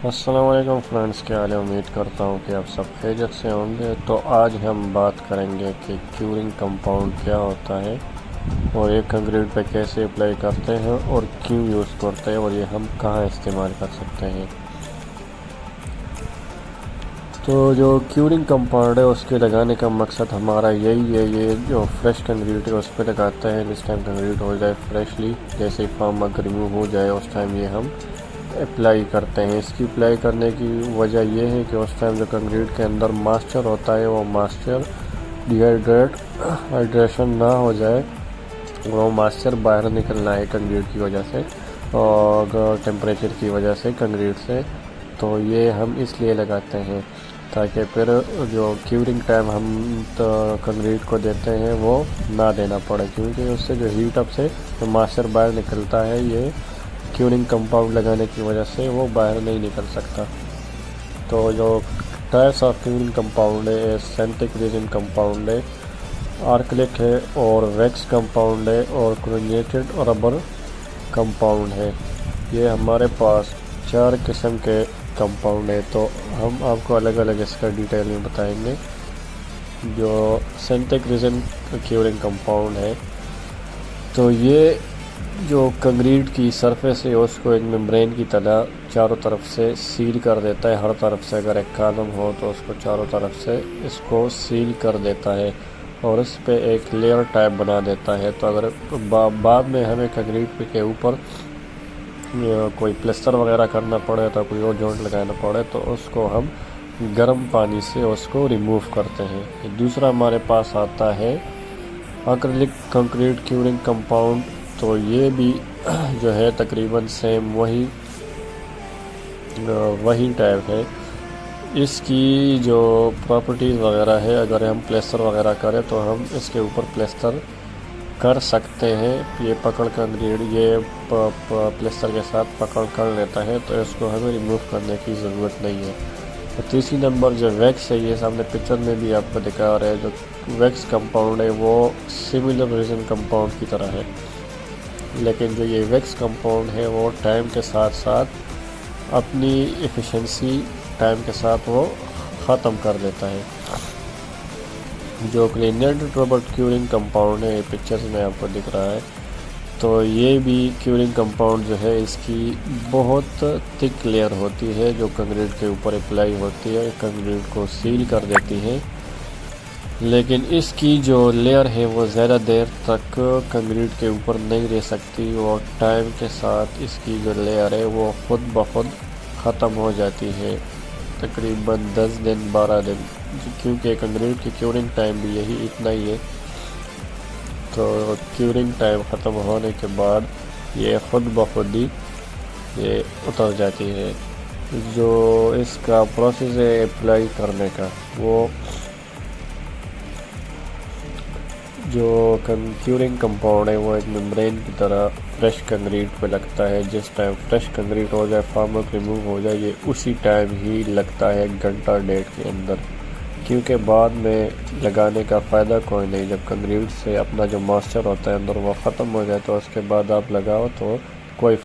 अस्सलाम वालेकुम फ्रेंड्स, क्या हाल है। उम्मीद करता हूँ कि आप सब खैरियत से होंगे। तो आज हम बात करेंगे कि क्यूरिंग कंपाउंड क्या होता है और ये कंक्रीट पे कैसे अप्लाई करते हैं और क्यों यूज़ करते हैं और ये हम कहाँ इस्तेमाल कर सकते हैं। तो जो क्यूरिंग कंपाउंड है उसके लगाने का मकसद हमारा यही है। ये जो फ्रेश कंक्रीट है उस पर लगाते हैं जिस टाइम कंक्रीट हो जाए फ्रेशली, जैसे ही फार्म वर्क रिमूव हो जाए उस टाइम ये हम अप्लाई करते हैं। इसकी अप्लाई करने की वजह यह है कि उस टाइम जो कंक्रीट के अंदर मॉइस्चर होता है वो मॉइस्चर हाइड्रेशन ना हो जाए, वो मॉइस्चर बाहर निकलना है कंक्रीट की वजह से और टेम्परेचर की वजह से कंक्रीट से। तो ये हम इसलिए लगाते हैं ताकि फिर जो क्यूरिंग टाइम हम तो कंक्रीट को देते हैं वो ना देना पड़े, क्योंकि उससे जो हीट अप से जो मॉइस्चर बाहर निकलता है ये क्यूरिंग कंपाउंड लगाने की वजह से वो बाहर नहीं निकल सकता। तो जो टाइप्स ऑफ क्यूरिंग कंपाउंड है, सिंथेटिक रेजिन कंपाउंड है, आर्कलिक है और वैक्स कंपाउंड है और क्लोरीनेटेड और रबर कंपाउंड है। ये हमारे पास 4 किस्म के कंपाउंड है। तो हम आपको अलग अलग इसका डिटेल में बताएंगे। जो सिंथेटिक रेजिन क्यूरिंग कंपाउंड है तो ये जो कंक्रीट की सरफेस है उसको एक मेम्ब्रेन की तरह चारों तरफ से सील कर देता है। हर तरफ से अगर एक कॉलम हो तो उसको चारों तरफ से इसको सील कर देता है और इस पे एक लेयर टाइप बना देता है। तो अगर बाद में हमें कंक्रीट के ऊपर कोई प्लास्टर वगैरह करना पड़े तो कोई और जॉइंट लगाना पड़े तो उसको हम गर्म पानी से उसको रिमूव करते हैं। दूसरा हमारे पास आता है एक्रिलिक कंक्रीट क्यूरिंग कंपाउंड। तो ये भी जो है तकरीबन सेम वही टाइप है। इसकी जो प्रॉपर्टीज़ वगैरह है, अगर हम प्लास्टर वगैरह करें तो हम इसके ऊपर प्लास्टर कर सकते हैं। ये पकड़ कंक्रीट ये प्लास्टर के साथ पकड़ कर लेता है, तो इसको हमें रिमूव करने की ज़रूरत नहीं है। तो तीसरी नंबर जो वैक्स है, ये सामने पिक्चर में भी आपको दिखा रहा है। जो वैक्स कंपाउंड है वो सिमिलर रेजिन कंपाउंड की तरह है, लेकिन जो ये वैक्स कंपाउंड है वो टाइम के साथ साथ अपनी एफिशिएंसी टाइम के साथ वो ख़त्म कर देता है। जो क्लोरीनेटेड रबर क्यूरिंग कंपाउंड है, पिक्चर्स में आपको दिख रहा है, तो ये भी क्यूरिंग कंपाउंड जो है इसकी बहुत थिक लेयर होती है जो कंक्रीट के ऊपर अप्लाई होती है, कंक्रीट को सील कर देती है। लेकिन इसकी जो लेयर है वो ज़्यादा देर तक कंक्रीट के ऊपर नहीं रह सकती और टाइम के साथ इसकी जो लेयर है वो खुद ब खुद ख़त्म हो जाती है, तकरीबन 10 दिन 12 दिन, क्योंकि कंक्रीट की क्यूरिंग टाइम भी यही इतना ही है। तो क्यूरिंग टाइम ख़त्म होने के बाद ये खुद ब खुद ही ये उतर जाती है। जो इसका प्रोसेस है अप्लाई करने का, वो जो क्यूरिंग कंपाउंड है वो एक मेम्ब्रेन की तरह फ्रेश कंक्रीट पे लगता है। जिस टाइम फ्रेश कंक्रीट हो जाए, फार्म वर्क रिमूव हो जाए, ये उसी टाइम ही लगता है, घंटा डेढ़ के अंदर, क्योंकि बाद में लगाने का फ़ायदा कोई नहीं। जब कंक्रीट से अपना जो मॉइस्चर होता है अंदर वो ख़त्म हो जाए तो उसके बाद आप लगाओ तो कोई